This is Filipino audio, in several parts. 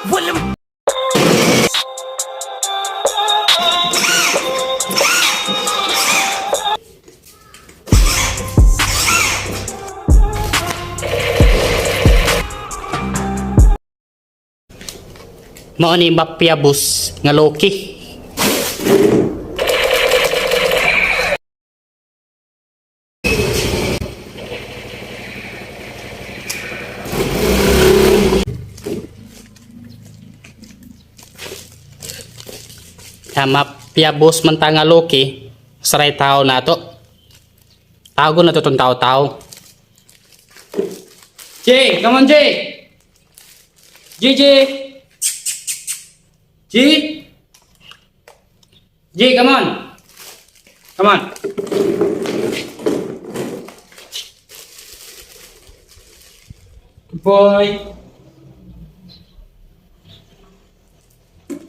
walang mao ni mafia boss nga Loki. Mafia boss man ta nga Loki, saray tao na to. Tago na to tong tao-tao. Jay, come on Jay. JJ. G? G, come on. Come on. Good boy.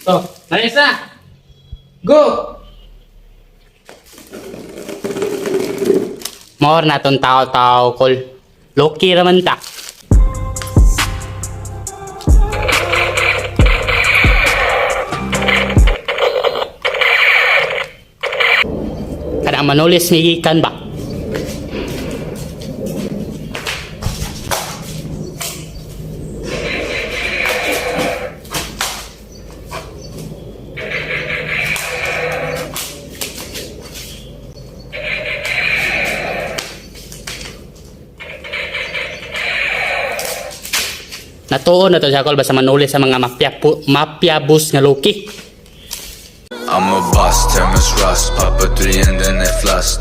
So, nalis na. Go! More na tong tao-tao, Col. Loki raman ta. Kada manulis ni ikan ba? Natuon na to siya, Col, basta manulis sa mga mafia boss nga Loki. I'm a boss, Terminus Ross, Papa 3 and then they floss.